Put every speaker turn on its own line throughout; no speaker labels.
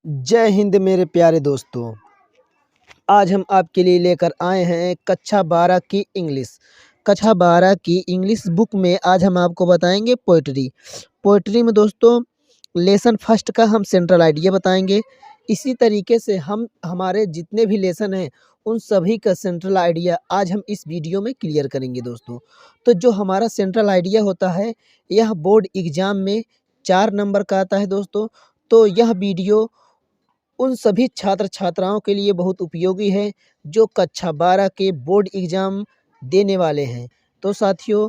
जय हिंद मेरे प्यारे दोस्तों। आज हम आपके लिए लेकर आए हैं कक्षा 12 की इंग्लिश। कक्षा 12 की इंग्लिश बुक में आज हम आपको बताएंगे पोइट्री। पोइट्री में दोस्तों लेसन फर्स्ट का हम सेंट्रल आइडिया बताएंगे। इसी तरीके से हम हमारे जितने भी लेसन हैं उन सभी का सेंट्रल आइडिया आज हम इस वीडियो में क्लियर करेंगे दोस्तों। तो जो हमारा सेंट्रल आइडिया होता है यह बोर्ड एग्ज़ाम में 4 नंबर का आता है दोस्तों। तो यह वीडियो उन सभी छात्र छात्राओं के लिए बहुत उपयोगी है जो कक्षा 12 के बोर्ड एग्ज़ाम देने वाले हैं। तो साथियों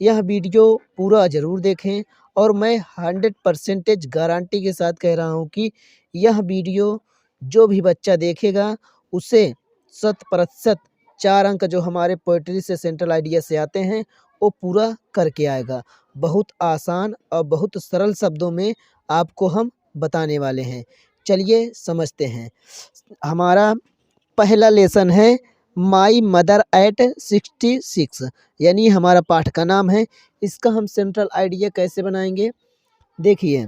यह वीडियो पूरा ज़रूर देखें और मैं 100% गारंटी के साथ कह रहा हूँ कि यह वीडियो जो भी बच्चा देखेगा उसे 100% 4 अंक जो हमारे पोइट्री से सेंट्रल आइडिया से आते हैं वो पूरा करके आएगा। बहुत आसान और बहुत सरल शब्दों में आपको हम बताने वाले हैं। चलिए समझते हैं। हमारा पहला लेसन है माई मदर एट 66 यानी हमारा पाठ का नाम है। इसका हम सेंट्रल आइडिया कैसे बनाएंगे देखिए।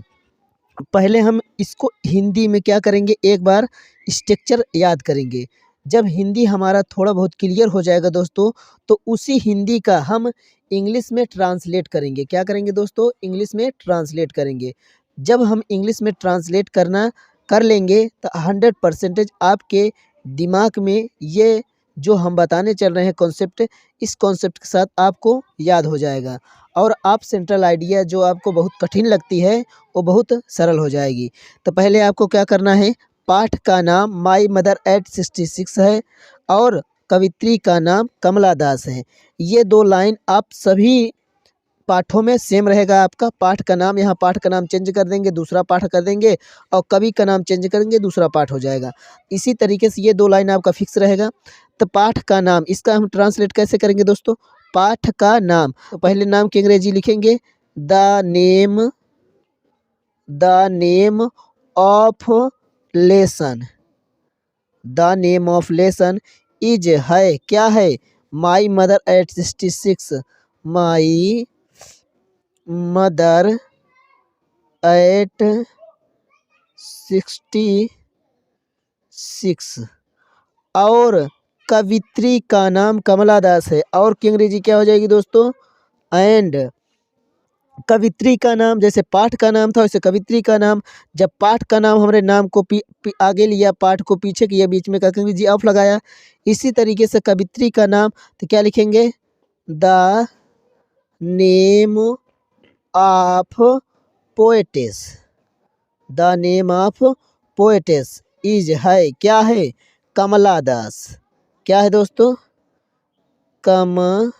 पहले हम इसको हिंदी में क्या करेंगे, एक बार स्ट्रक्चर याद करेंगे। जब हिंदी हमारा थोड़ा बहुत क्लियर हो जाएगा दोस्तों तो उसी हिंदी का हम इंग्लिश में ट्रांसलेट करेंगे। क्या करेंगे दोस्तों, इंग्लिश में ट्रांसलेट करेंगे। जब हम इंग्लिश में ट्रांसलेट कर लेंगे तो 100% आपके दिमाग में ये जो हम बताने चल रहे हैं कॉन्सेप्ट, इस कॉन्सेप्ट के साथ आपको याद हो जाएगा और आप सेंट्रल आइडिया जो आपको बहुत कठिन लगती है वो बहुत सरल हो जाएगी। तो पहले आपको क्या करना है, पाठ का नाम माई मदर एट 66 है और कवित्री का नाम कमला दास है। ये 2 लाइन आप सभी पाठों में सेम रहेगा। आपका पाठ का नाम, यहाँ पाठ का नाम चेंज कर देंगे, दूसरा पाठ कर देंगे और कवि का नाम चेंज करेंगे, दूसरा पाठ हो जाएगा। इसी तरीके से ये 2 लाइन आपका फिक्स रहेगा। तो पाठ का नाम इसका हम ट्रांसलेट कैसे करेंगे दोस्तों, पाठ का नाम तो पहले नाम की अंग्रेजी लिखेंगे the name of lesson. The name of lesson is है, क्या है, my mother eight 66। My mother eight 66 और कवित्री का नाम कमला दास है। और की अंग्रेजी क्या हो जाएगी दोस्तों, एंड कवित्री का नाम जैसे पाठ का नाम था वैसे कवित्री का नाम। जब पाठ का नाम हमारे नाम को आगे लिया, पाठ को पीछे किया, बीच में का अंग्रेजी ऑफ लगाया, इसी तरीके से कवित्री का नाम तो क्या लिखेंगे, the name of poetess. The name of poetess is है, क्या है, कमला दास। क्या है दोस्तों, कमला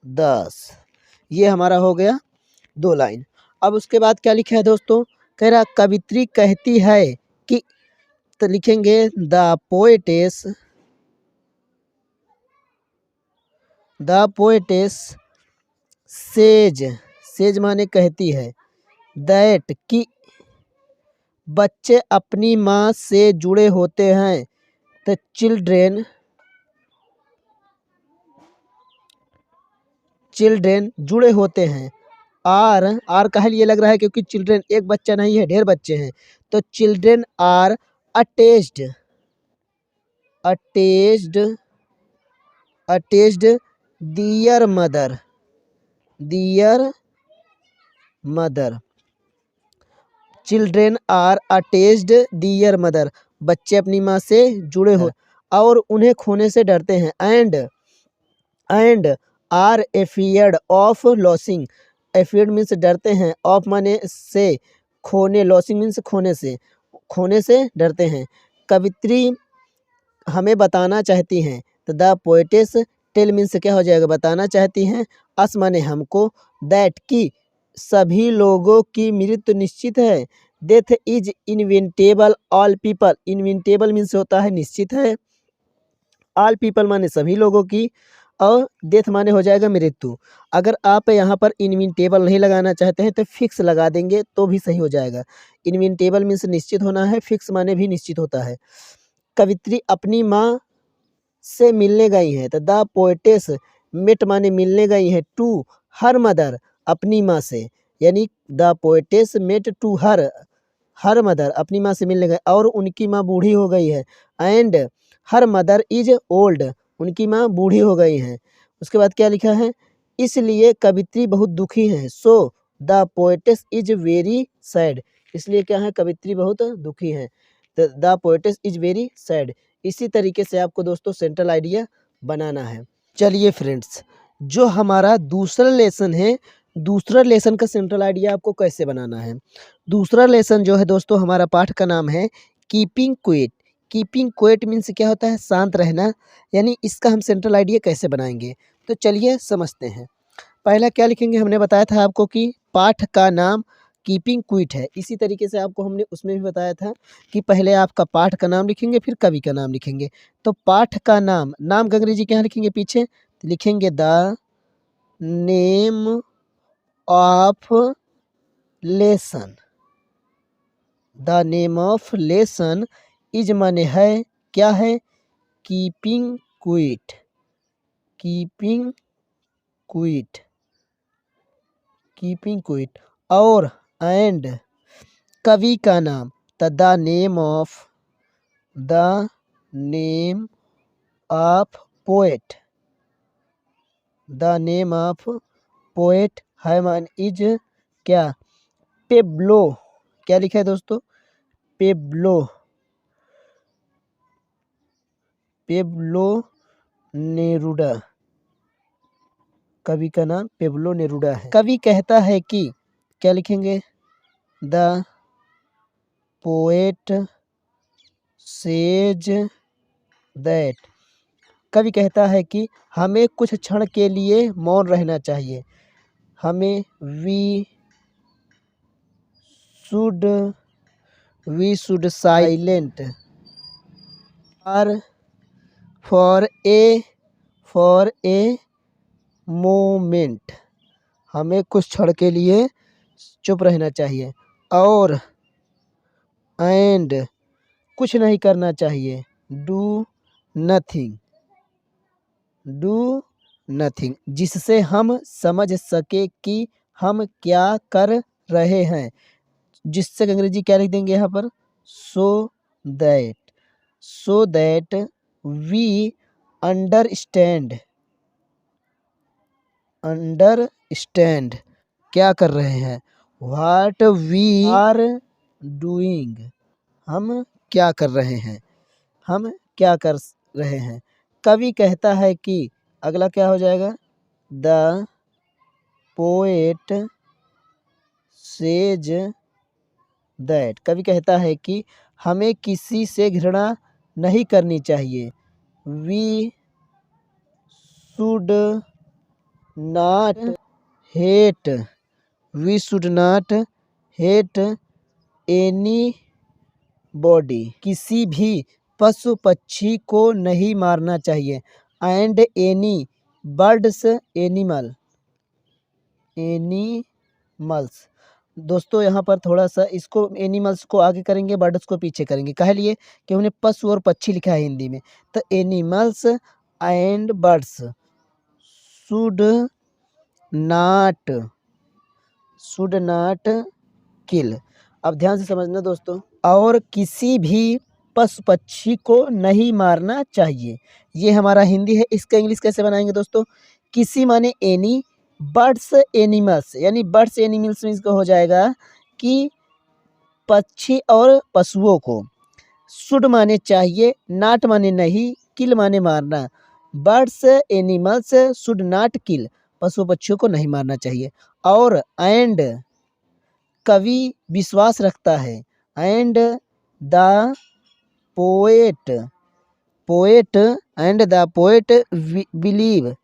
दास। ये हमारा हो गया 2 लाइन। अब उसके बाद क्या लिखा है दोस्तों, कह रहा कवित्री कहती है कि, तो लिखेंगे द पोएटेस सेज माने कहती है, दैट कि बच्चे अपनी माँ से जुड़े होते हैं। तो चिल्ड्रेन जुड़े होते हैं। आर का लिए लग रहा है क्योंकि चिल्ड्रेन एक बच्चा नहीं है, ढेर बच्चे हैं। तो children are attached their mother. Children are attached their mother, बच्चे अपनी माँ से जुड़े हो और उन्हें खोने से डरते हैं। And are afraid of losing. Afraid means डरते हैं, ऑफ माने से, खोने, लॉसिंग मीन्स खोने से डरते हैं। कवित्री हमें बताना चाहती हैं। तो द पोएटेस टेल मीन्स क्या हो जाएगा, बताना चाहती हैं। अस माने हमको, दैट की सभी लोगों की मृत्यु निश्चित है। Death is inevitable all people. Inevitable means होता है निश्चित है, ऑल पीपल माने सभी लोगों की, और डेथ माने हो जाएगा मृत्यु। अगर आप यहाँ पर इनविंटेबल नहीं लगाना चाहते हैं तो फिक्स लगा देंगे तो भी सही हो जाएगा। इनविंटेबल मीन्स निश्चित होना है, फिक्स माने भी निश्चित होता है। कवित्री अपनी माँ से मिलने गई है। तो द पोएटेस मेट माने मिलने गई है, टू हर मदर अपनी माँ से, यानी the poetess met to her mother अपनी माँ से मिलने गए और उनकी माँ बूढ़ी हो गई है। And her mother is old, उनकी माँ बूढ़ी हो गई हैं। उसके बाद क्या लिखा है, इसलिए कवित्री बहुत दुखी है। So the poetess is very sad, इसलिए क्या है, कवित्री बहुत दुखी है। The poetess is very sad. इसी तरीके से आपको दोस्तों सेंट्रल आइडिया बनाना है। चलिए फ्रेंड्स, जो हमारा दूसरा लेसन है, दूसरा लेसन का सेंट्रल आइडिया आपको कैसे बनाना है। दूसरा लेसन जो है दोस्तों, हमारा पाठ का नाम है keeping quit. Keeping quit means क्या होता है, शांत रहना। यानी इसका हम सेंट्रल आइडिया कैसे बनाएंगे, तो चलिए समझते हैं। पहला क्या लिखेंगे, हमने बताया था आपको कि पाठ का नाम कीपिंग क्विट है। इसी तरीके से आपको हमने उसमें भी बताया था कि पहले आपका पाठ का नाम लिखेंगे, फिर कवि का नाम लिखेंगे। तो पाठ का नाम, नाम का अंग्रेजी क्या लिखेंगे पीछे, तो लिखेंगे the name of lesson. The name of lesson is माने है, क्या है, keeping quit. Keeping quit, keeping quit. और एंड कवि का नाम, the name of poet. The name of poet है मान इज क्या, पेब्लो। क्या लिखा है दोस्तों, पेब्लो, पेब्लो नेरुदा। कवि का नाम पेब्लो नेरुदा है। कवि कहता है कि, क्या लिखेंगे, द पोएट सेज दैट। कवि कहता है कि हमें कुछ क्षण के लिए मौन रहना चाहिए। हमें we should silent for a moment. हमें कुछ क्षण के लिए चुप रहना चाहिए। और एंड कुछ नहीं करना चाहिए, डू नथिंग, जिससे हम समझ सके कि हम क्या कर रहे हैं। जिससे अंग्रेजी क्या लिख देंगे यहाँ पर, सो दैट वी अंडरस्टैंड क्या कर रहे हैं, व्हाट वी आर डूइंग, हम क्या कर रहे हैं, हम क्या कर रहे हैं। कवि कहता है कि, अगला क्या हो जाएगा, द पोएट सेज दैट। कवि कहता है कि हमें किसी से घृणा नहीं करनी चाहिए। We should not hate anybody, किसी भी पशु पक्षी को नहीं मारना चाहिए। And any birds animals. दोस्तों यहाँ पर थोड़ा सा इसको एनिमल्स को आगे करेंगे, बर्ड्स को पीछे करेंगे। कह लिए कि हमने पशु और पक्षी लिखा है हिंदी में, तो animals and birds should not kill. अब ध्यान से समझना दोस्तों, और किसी भी पशु पक्षी को नहीं मारना चाहिए। ये हमारा हिंदी है। इसका इंग्लिश कैसे बनाएंगे दोस्तों, किसी माने एनी, बर्ड्स एनिमल्स, यानी बर्ड्स एनिमल्स मीन्स का हो जाएगा कि पक्षी और पशुओं को, शुड माने चाहिए, नॉट माने नहीं, किल माने मारना। Birds animals should not kill, पशु पक्षियों को नहीं मारना चाहिए। और एंड कवि विश्वास रखता है। And the poet believe.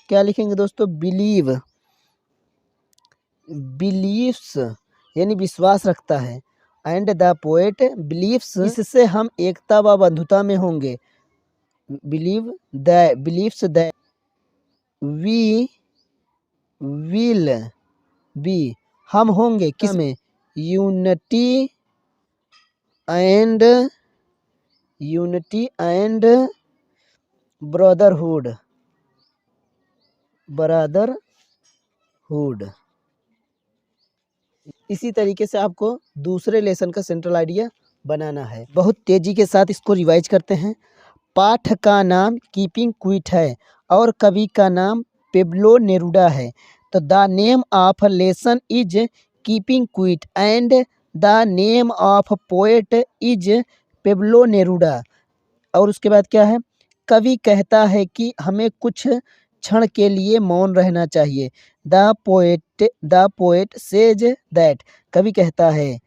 क्या लिखेंगे दोस्तों, बिलीव्स यानी विश्वास रखता है। एंड द पोएट बिलीव्स, इससे हम एकता व बंधुता में होंगे। Believes that we will be, हम होंगे किस में, यूनिटी एंड ब्रदरहुड। इसी तरीके से आपको दूसरे लेसन का सेंट्रल आइडिया बनाना है। बहुत तेज़ी के साथ इसको रिवाइज करते हैं। पाठ का नाम कीपिंग क्विट है और कवि का नाम पेब्लो नेरुडा है। तो the name of lesson is keeping quit and the name of poet is Pablo Neruda. और उसके बाद क्या है, कवि कहता है कि हमें कुछ क्षण के लिए मौन रहना चाहिए। द पोएट सेज दैट, कवि कहता है,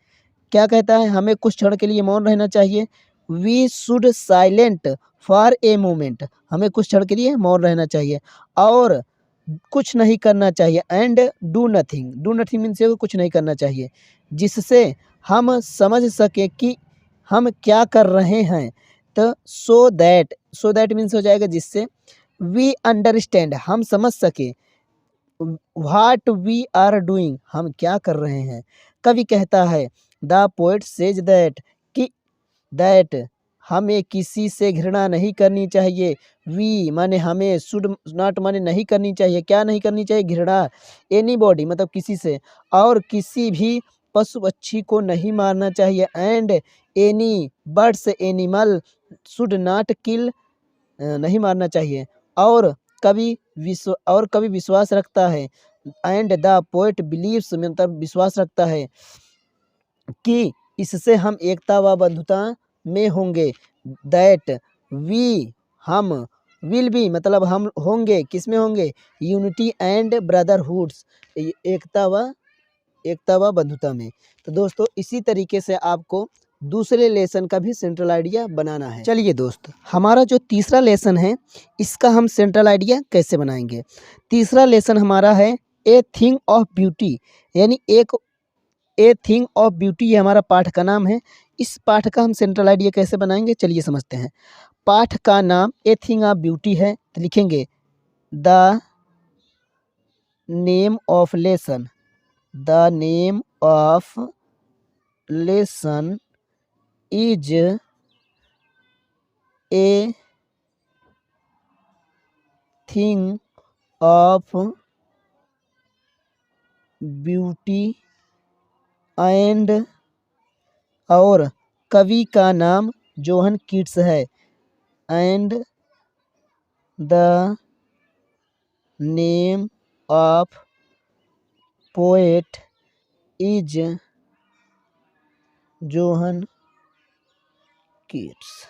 क्या कहता है, हमें कुछ क्षण के लिए मौन रहना चाहिए। We should silent for a moment, हमें कुछ क्षण के लिए मौन रहना चाहिए और कुछ नहीं करना चाहिए। And do nothing, do nothing means कुछ नहीं करना चाहिए, जिससे हम समझ सके कि हम क्या कर रहे हैं। तो सो दैट मीन्स हो जाएगा जिससे, वी अंडरस्टैंड, हम समझ सके, व्हाट वी आर डूइंग, हम क्या कर रहे हैं। कवि कहता है, द पोएट सेज दैट, कि दैट हमें किसी से घृणा नहीं करनी चाहिए। वी माने हमें, शुड नॉट माने नहीं करनी चाहिए, क्या नहीं करनी चाहिए, घृणा। एनी बॉडी मतलब किसी से, और किसी भी पशु पक्षी को नहीं मारना चाहिए। And any birds animal should not kill, नहीं मारना चाहिए। और कभी विश्वास रखता है। एंड द पोएट बिलीव्स मतलब विश्वास रखता है कि इससे हम एकता व बंधुता में होंगे। दैट वी, हम, विल बी मतलब हम होंगे, किस में होंगे, यूनिटी एंड ब्रदरहुड्स, एकता व बंधुता में। तो दोस्तों इसी तरीके से आपको दूसरे लेसन का भी सेंट्रल आइडिया बनाना है। चलिए दोस्त, हमारा जो तीसरा लेसन है इसका हम सेंट्रल आइडिया कैसे बनाएंगे। तीसरा लेसन हमारा है ए थिंग ऑफ ब्यूटी, यानी ए थिंग ऑफ ब्यूटी, ये हमारा पाठ का नाम है। इस पाठ का हम सेंट्रल आइडिया कैसे बनाएंगे, चलिए समझते हैं। पाठ का नाम ए थिंग ऑफ ब्यूटी है, तो लिखेंगे the name of lesson, the name of lesson is a thing of beauty and, और कवि का नाम जोहन कीट्स है। And the name of poet is John Keats.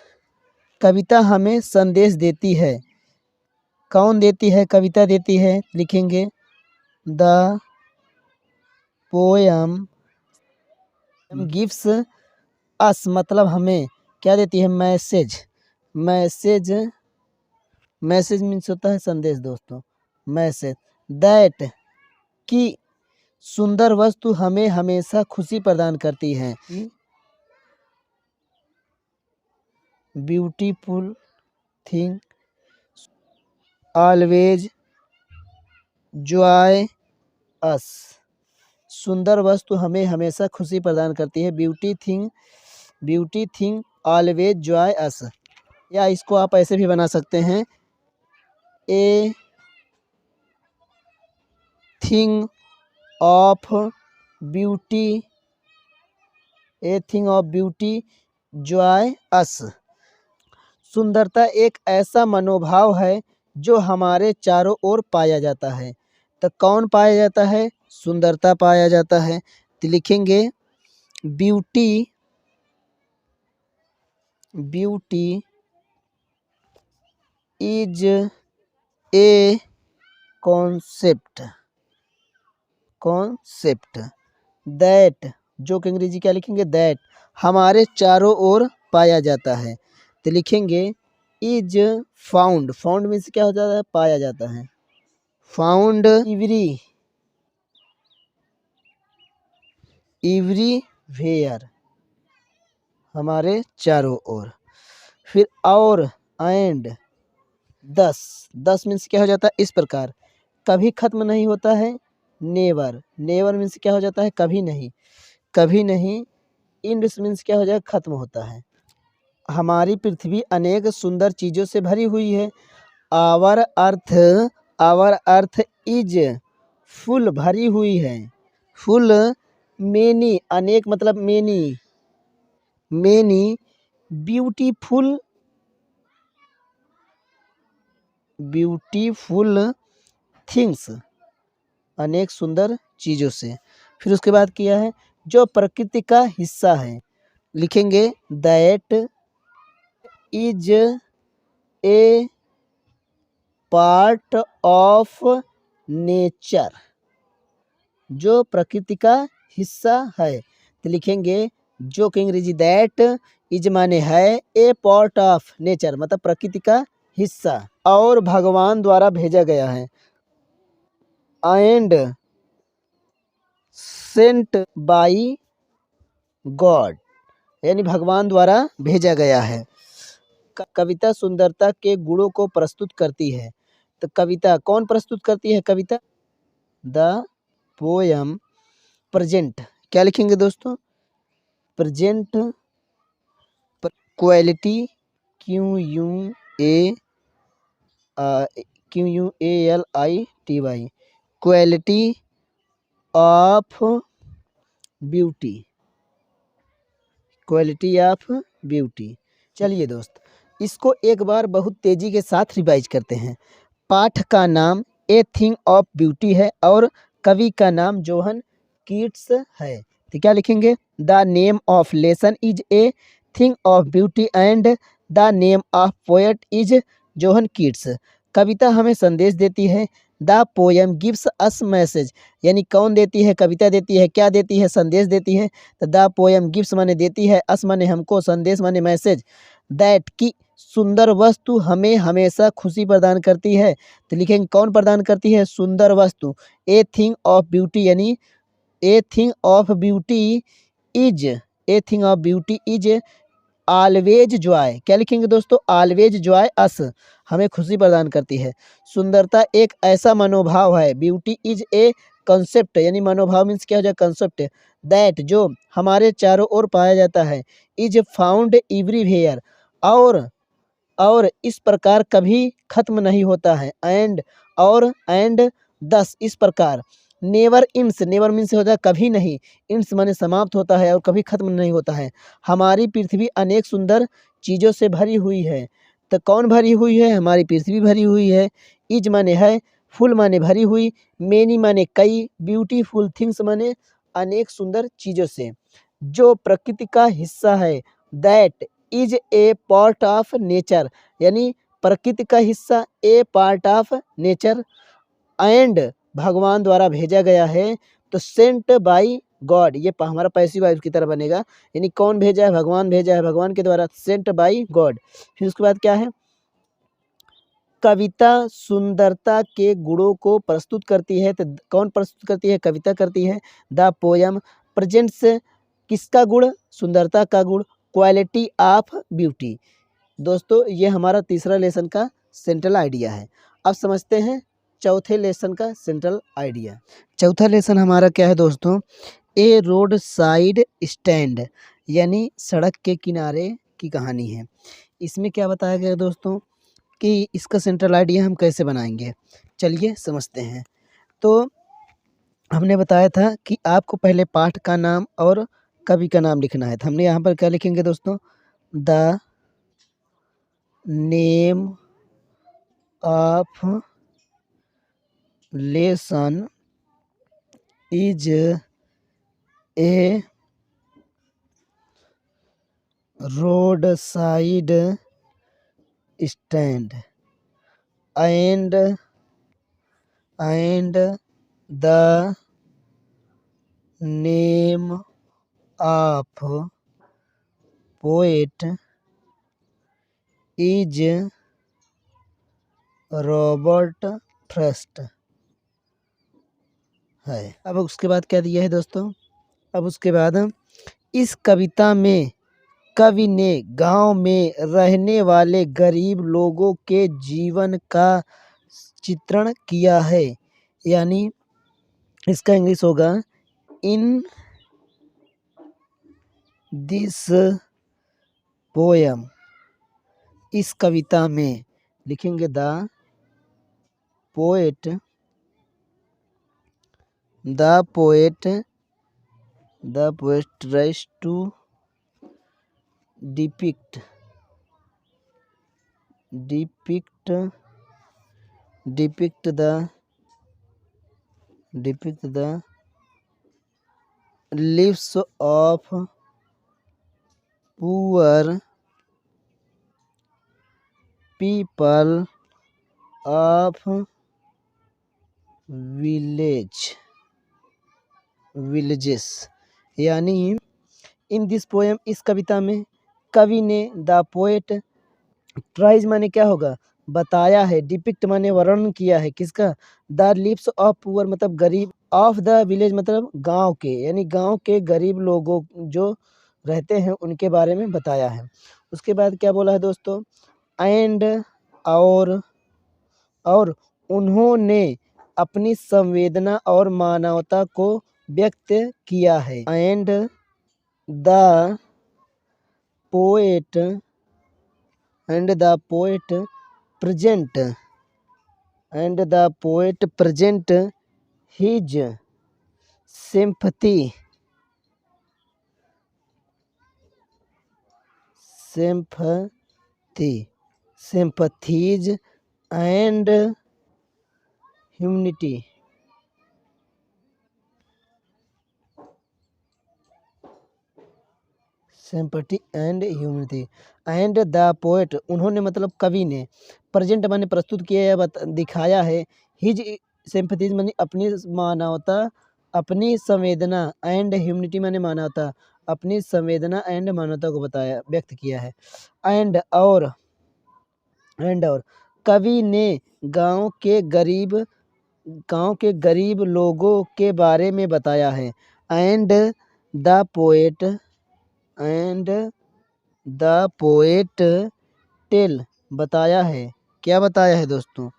कविता हमें संदेश देती है, कौन देती है, कविता देती है, लिखेंगे द पोयम गिव्स अस मतलब हमें क्या देती है, मैसेज। मैसेज मीन्स होता है संदेश दोस्तों, मैसेज। दैट कि सुंदर वस्तु हमें हमेशा खुशी प्रदान करती है। Beautiful thing always joy us, सुंदर वस्तु हमें हमेशा खुशी प्रदान करती है। Beauty thing always joy us, या इसको आप ऐसे भी बना सकते हैं, a thing of beauty joy us. सुंदरता एक ऐसा मनोभाव है जो हमारे चारों ओर पाया जाता है। तो कौन पाया जाता है, सुंदरता पाया जाता है। तो लिखेंगे beauty is a concept that, जो कि अंग्रेजी क्या लिखेंगे, दैट हमारे चारों ओर पाया जाता है। तो लिखेंगे इज फाउंड मीन्स क्या हो जाता है, पाया जाता है। फाउंड एवरीवेयर, हमारे चारों ओर। फिर और एंड दस मीन्स क्या हो जाता है, इस प्रकार, कभी खत्म नहीं होता है। नेवर मीन्स क्या हो जाता है, कभी नहीं। इंड मीन्स क्या हो जाएगा, खत्म होता है। हमारी पृथ्वी अनेक सुंदर चीज़ों से भरी हुई है। आवर अर्थ इज फुल, भरी हुई है। फुल मेनी अनेक मतलब many, many beautiful, beautiful things, अनेक सुंदर चीज़ों से। फिर उसके बाद किया है जो प्रकृति का हिस्सा है, लिखेंगे that is a part of nature, जो प्रकृति का हिस्सा है। तो लिखेंगे जो के अंग्रेजी दैट इज माने है, ए पार्ट ऑफ नेचर मतलब प्रकृति का हिस्सा, और भगवान द्वारा भेजा गया है। एंड सेंट बाई गॉड, यानी भगवान द्वारा भेजा गया है। कविता सुंदरता के गुणों को प्रस्तुत करती है। तो कविता कौन प्रस्तुत करती है? कविता द पोयम प्रेजेंट, क्या लिखेंगे दोस्तों? Present quality, A QUALITY, quality of beauty, quality of beauty. चलिए दोस्त, इसको एक बार बहुत तेज़ी के साथ रिवाइज करते हैं। पाठ का नाम ए थिंग ऑफ ब्यूटी है और कवि का नाम जोहन कीट्स है। तो क्या लिखेंगे? The name of lesson is a thing of beauty and the name of poet is John Keats. कविता हमें संदेश देती है। The poem gives us message, यानी कौन देती है? कविता देती है। क्या देती है? संदेश देती है। तो द पोएम गिव्स माने देती है, अस माने हमको, संदेश माने मैसेज, दैट की सुंदर वस्तु हमें हमेशा खुशी प्रदान करती है। तो लिखेंगे कौन प्रदान करती है? सुंदर वस्तु। ए थिंग ऑफ ब्यूटी, यानी ए thing of beauty is, a thing of beauty is always Joy. क्या लिखेंगे दोस्तों? ऑलवेज जॉय अस, हमें खुशी प्रदान करती है। सुंदरता एक ऐसा मनोभाव है। ब्यूटी इज ए कंसेप्ट, यानी मनोभाव मीन्स क्या हो जाए? कंसेप्ट। दैट जो हमारे चारों ओर पाया जाता है। इज फाउंड एवरीवेयर, और इस प्रकार कभी खत्म नहीं होता है। एंड दस इस प्रकार। नेवर इंस, नेवर मीन्स होता है कभी नहीं, इंस माने समाप्त होता है और कभी खत्म नहीं होता है। हमारी पृथ्वी अनेक सुंदर चीज़ों से भरी हुई है। तो कौन भरी हुई है? हमारी पृथ्वी भरी हुई है। इज माने है, फुल माने भरी हुई, मेनी माने कई, ब्यूटीफुल थिंग्स माने अनेक सुंदर चीज़ों से, जो प्रकृति का हिस्सा है। That is a part of nature, यानी प्रकृति का हिस्सा, ए पार्ट ऑफ नेचर, एंड भगवान द्वारा भेजा गया है। तो सेंट बाई गॉड, ये हमारा पैसिव वॉइस की तरह बनेगा, यानी कौन भेजा है? भगवान भेजा है, भगवान के द्वारा, सेंट बाई गॉड। फिर उसके बाद क्या है? कविता सुंदरता के गुणों को प्रस्तुत करती है। तो कौन प्रस्तुत करती है? कविता करती है। द पोयम प्रेजेंट्स किसका गुण? सुंदरता का गुण। Quality of beauty. दोस्तों ये हमारा तीसरा लेसन का सेंट्रल आइडिया है। अब समझते हैं चौथे लेसन का सेंट्रल आइडिया। चौथा लेसन हमारा क्या है दोस्तों? ए रोड साइड स्टैंड, यानी सड़क के किनारे की कहानी है। इसमें क्या बताया गया दोस्तों कि इसका सेंट्रल आइडिया हम कैसे बनाएंगे? चलिए समझते हैं। तो हमने बताया था कि आपको पहले पाठ का नाम और कवि का नाम लिखना है। तो हमने यहाँ पर क्या लिखेंगे दोस्तों? The name of lesson is A road side stand and the name of poet is Robert Frost है। अब उसके बाद क्या दिया है दोस्तों? अब उसके बाद इस कविता में कवि ने गांव में रहने वाले गरीब लोगों के जीवन का चित्रण किया है, यानी इसका इंग्लिश होगा इन दिस पोयम, इस कविता में। लिखेंगे the poet The poet tries to depict the lives of poor people of villages। यानी इन दिस पोएम, इस कविता में कवि ने द पोएट ट्राइज माने क्या होगा, बताया है, डिपिक्ट माने वर्णन किया है, किसका, द लिव्स ऑफ पुअर मतलब गरीब, ऑफ द विलेज मतलब गांव के, यानी गांव के गरीब लोगों जो रहते हैं उनके बारे में बताया है। उसके बाद क्या बोला है दोस्तों, एंड और उन्होंने अपनी संवेदना और मानवता को व्यक्त किया है। And the poet present his sympathies and humanity। And the poet उन्होंने मतलब कवि ने, प्रेजेंट माने प्रस्तुत किया या दिखाया है, हिज सिंपैथीज माने अपनी मानवता, अपनी संवेदना, एंड ह्यूमनिटी माने मानवता, अपनी संवेदना एंड मानवता को बताया, व्यक्त किया है। एंड और कवि ने गांव के गरीब लोगों के बारे में बताया है। एंड द पोएट टेल बताया है, क्या बताया है दोस्तों,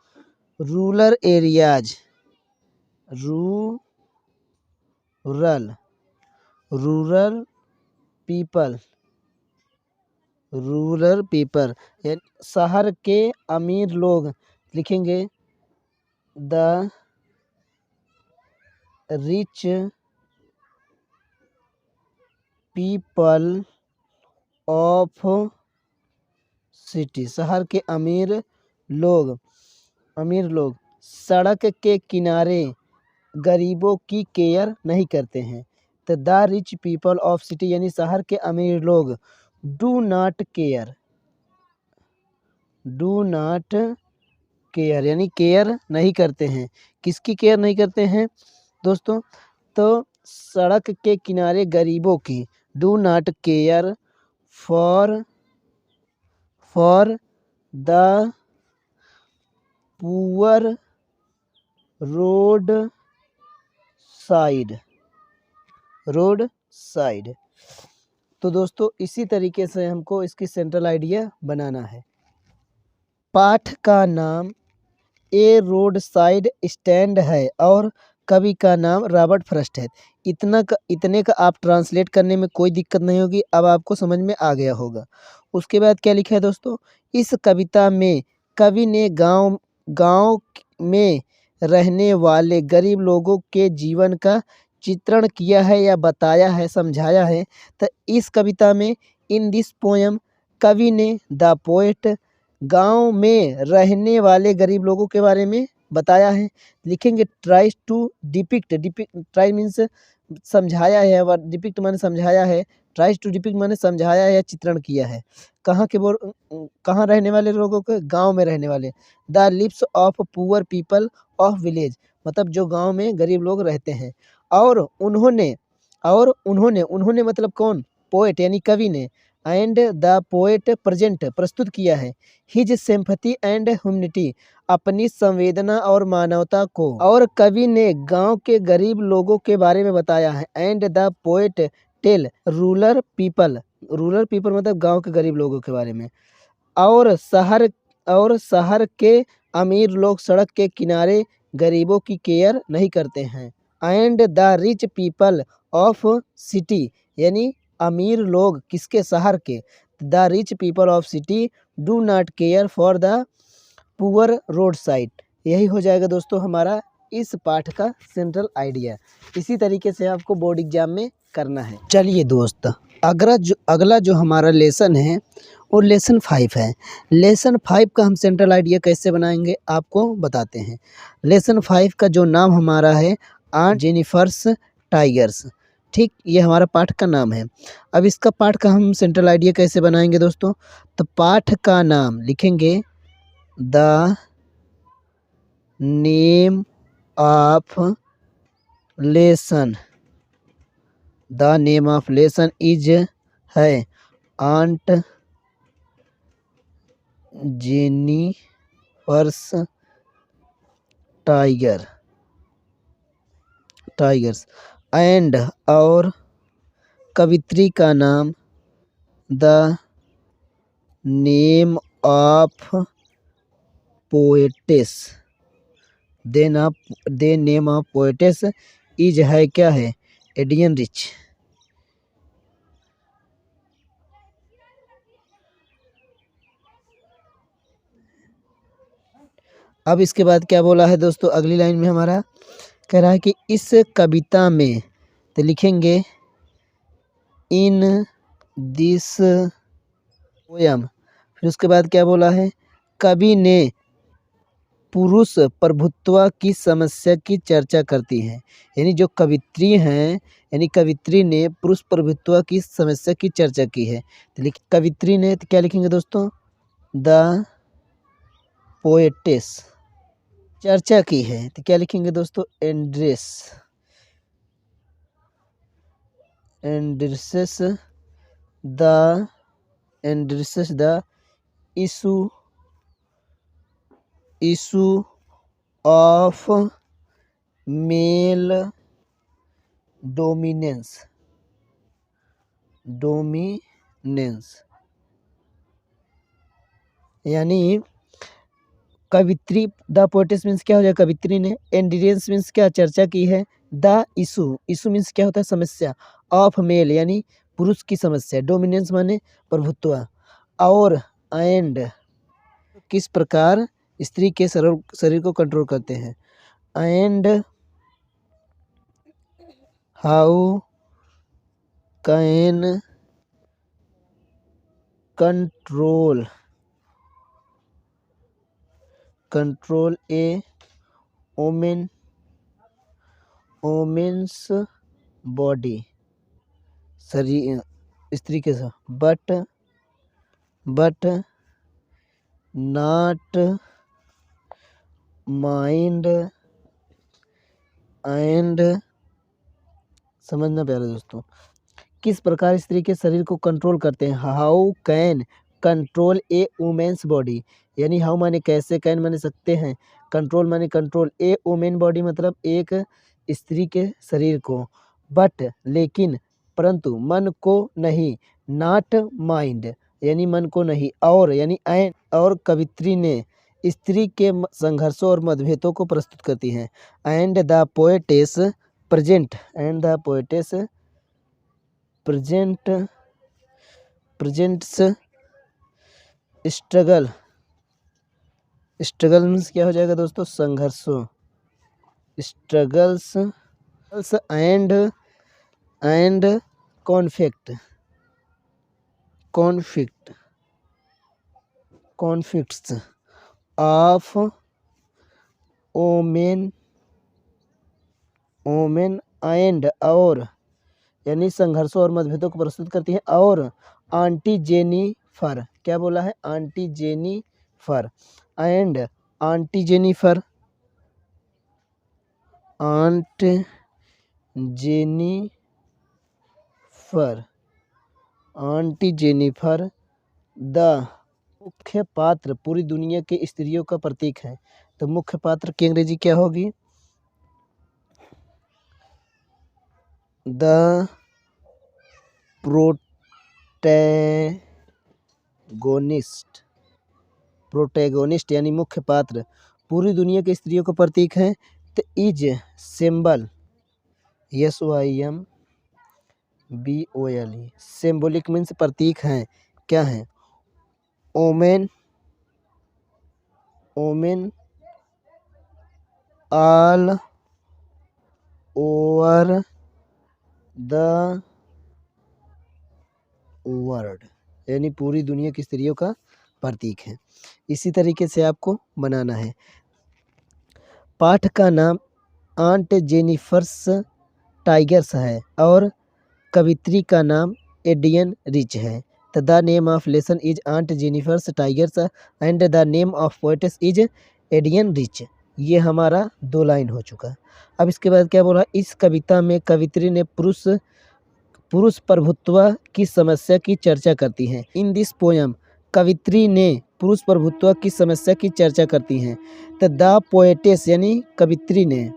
रूरल पीपल शहर के अमीर लोग, लिखेंगे the rich people of city, शहर के अमीर लोग सड़क के किनारे गरीबों की केयर नहीं करते हैं। तो the rich people of city यानी शहर के अमीर लोग डू नॉट केयर यानी केयर नहीं करते हैं। किसकी केयर नहीं करते हैं दोस्तों, तो सड़क के किनारे गरीबों की, do not care for the poor road side. तो दोस्तों इसी तरीके से हमको इसकी सेंट्रल आइडिया बनाना है। पाठ का नाम ए रोड साइड स्टैंड है और कवि का नाम रॉबर्ट फ्रॉस्ट है। इतने का आप ट्रांसलेट करने में कोई दिक्कत नहीं होगी, अब आपको समझ में आ गया होगा। उसके बाद क्या लिखा है दोस्तों, इस कविता में कवि ने गांव में रहने वाले गरीब लोगों के जीवन का चित्रण किया है या बताया है, समझाया है। तो इस कविता में इन दिस पोएम कवि ने द पोएट गांव में रहने वाले गरीब लोगों के बारे में बताया है। लिखेंगे tries to depict try means समझाया है, डिपिक्ट माने समझाया है, ट्राइज टू डिपिक्ट माने समझाया है या चित्रण किया है। कहाँ रहने वाले लोगों के, गांव में रहने वाले। The leaves of poor people of village मतलब जो गांव में गरीब लोग रहते हैं। और उन्होंने मतलब कौन, पोएट यानी कवि ने। एंड द पोएट प्रेजेंट प्रस्तुत किया है, हिज सिंपैथी एंड ह्यूमनिटी अपनी संवेदना और मानवता को। और कवि ने गांव के गरीब लोगों के बारे में बताया है। And the poet tell rural people मतलब गांव के गरीब लोगों के बारे में। और शहर के अमीर लोग सड़क के किनारे गरीबों की केयर नहीं करते हैं। And the rich people of city यानी अमीर लोग किसके, शहर के। The rich people of city do not care for the poor road side. यही हो जाएगा दोस्तों हमारा इस पाठ का सेंट्रल आइडिया। इसी तरीके से आपको बोर्ड एग्जाम में करना है। चलिए दोस्त, अगला जो हमारा लेसन है वो लेसन 5 है। लेसन 5 का हम सेंट्रल आइडिया कैसे बनाएंगे आपको बताते हैं। लेसन 5 का जो नाम हमारा है आंट जेनिफर्स टाइगर्स। ठीक, ये हमारा पाठ का नाम है। अब इसका पाठ का हम सेंट्रल आइडिया कैसे बनाएंगे दोस्तों? तो पाठ का नाम लिखेंगे the name of lesson. The name of lesson is है आंट जेनिफर्स टाइगर्स एंड और कवित्री का नाम the name of poetess. They name of poetess is है क्या है? एडियन रिच। अब इसके बाद क्या बोला है दोस्तों? अगली लाइन में हमारा कह रहा है कि इस कविता में, तो लिखेंगे इन दिस पोयम। फिर उसके बाद क्या बोला है? कवि ने पुरुष प्रभुत्व की समस्या की चर्चा करती है। यानी जो कवित्री हैं, यानी कवित्री ने पुरुष प्रभुत्व की समस्या की चर्चा की है। तो कवित्री ने तो क्या लिखेंगे दोस्तों? द पोएटेस चर्चा की है, तो क्या लिखेंगे दोस्तों? Addresses the issue of male dominance. यानी कवित्री, द पोएटिस मीन्स क्या हो जाएगा? कवित्री ने। एंड्रेस मीन्स क्या? चर्चा की है। द इशू मीन्स क्या होता है? समस्या। ऑफ मेल यानी पुरुष की समस्या। डोमिनेंस माने प्रभुत्व। और एंड किस प्रकार स्त्री के शरीर को कंट्रोल करते हैं। And how can control A women's body. शरीर स्त्री के साथ, बट नॉट माइंड एंड। समझना प्यारे दोस्तों, किस प्रकार स्त्री के शरीर को कंट्रोल करते हैं। How can control a women's body. यानी हाउ माने कैसे, कैन माने सकते हैं, कंट्रोल माने कंट्रोल, ए वुमेन बॉडी मतलब एक स्त्री के शरीर को, बट लेकिन, परंतु, मन को नहीं, नॉट माइंड यानी मन को नहीं, और यानी एंड और कवित्री ने स्त्री के संघर्षों और मतभेदों को प्रस्तुत करती हैं। And the poetess presents struggle means क्या हो जाएगा दोस्तों? संघर्षों। Struggles and conflicts of women and और यानी संघर्षों और मतभेदों को प्रस्तुत करती है। और आंटी जेनिफर, क्या बोला है? Aunty Jennifer and aunty Jennifer the मुख्य पात्र पूरी दुनिया के स्त्रियों का प्रतीक है। तो मुख्य पात्र की अंग्रेजी क्या होगी? द प्रोटैगोनिस्ट यानी मुख्य पात्र पूरी दुनिया के स्त्रियों का प्रतीक है। तो is symbol, SYMBOLE, symbolic means प्रतीक हैं। क्या है? Women all over the world, यानी पूरी दुनिया की स्त्रियों का प्रतीक है। इसी तरीके से आपको बनाना है। पाठ का नाम आंट जेनिफर्स टाइगर्स है और कवित्री का नाम एडियन रिच है। The name of lesson is Aunt Jennifer's Tigers and the name of poets is Adrienne Rich. ये हमारा 2 लाइन हो चुका। अब इसके बाद क्या बोला, इस कविता में कवित्री ने पुरुष प्रभुत्व की समस्या की चर्चा करती हैं। इन दिस पोयम कवित्री ने पुरुष प्रभुत्व की समस्या की चर्चा करती हैं। तो द पोएटेस यानी कवित्री ने,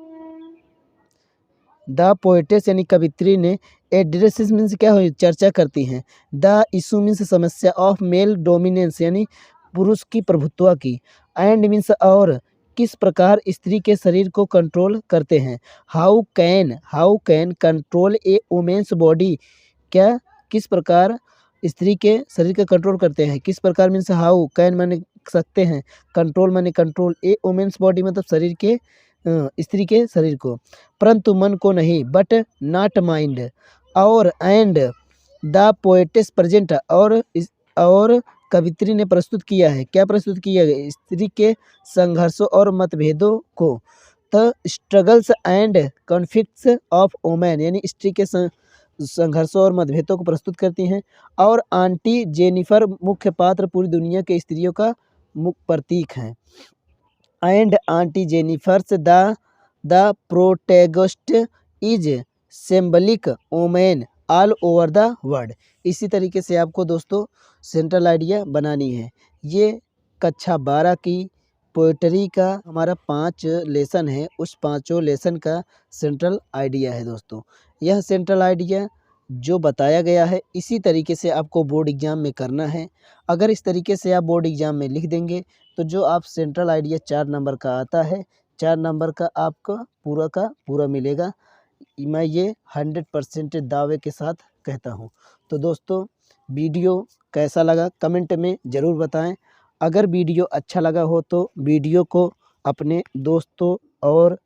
द पोएटेस यानी कवित्री ने एड्रेसेस मीन्स क्या हो, चर्चा करती हैं। द इशू मीन्स समस्या ऑफ मेल डोमिनेंस यानी पुरुष की प्रभुत्व की। एंड मीन्स और किस प्रकार स्त्री के शरीर को कंट्रोल करते हैं। How can control a women's body, क्या किस प्रकार स्त्री के शरीर का कंट्रोल करते हैं। किस प्रकार मीन्स हाउ, कैन माने सकते हैं, कंट्रोल माने कंट्रोल, ए वुमेन्स बॉडी मतलब शरीर के स्त्री के शरीर को, परंतु मन को नहीं, बट नॉट माइंड। और एंड द पोएटेस प्रेजेंट और कवित्री ने प्रस्तुत किया है, क्या प्रस्तुत किया है, स्त्री के संघर्षों और मतभेदों को। The struggles and conflicts of women यानी स्त्री के संघर्षों और मतभेदों को प्रस्तुत करती हैं। और आंटी जेनिफर मुख्य पात्र पूरी दुनिया के स्त्रियों का मुख्य प्रतीक हैं। And aunty Jennifer's the protagonist is symbolic women all over the world. इसी तरीके से आपको दोस्तों सेंट्रल आइडिया बनानी है। ये कक्षा 12 की पोएट्री का हमारा 5 लेसन है, उस 5 लेसन का सेंट्रल आइडिया है दोस्तों। यह सेंट्रल आइडिया जो बताया गया है इसी तरीके से आपको बोर्ड एग्ज़ाम में करना है। अगर इस तरीके से आप बोर्ड एग्ज़ाम में लिख देंगे तो जो आप सेंट्रल आइडिया 4 नंबर का आता है, 4 नंबर का आपका पूरा का पूरा मिलेगा। मैं ये 100% दावे के साथ कहता हूँ। तो दोस्तों वीडियो कैसा लगा कमेंट में ज़रूर बताएं। अगर वीडियो अच्छा लगा हो तो वीडियो को अपने दोस्तों और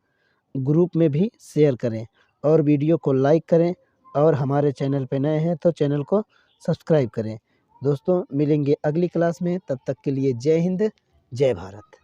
ग्रुप में भी शेयर करें और वीडियो को लाइक करें और हमारे चैनल पे नए हैं तो चैनल को सब्सक्राइब करें। दोस्तों मिलेंगे अगली क्लास में, तब तक के लिए जय हिंद, जय भारत।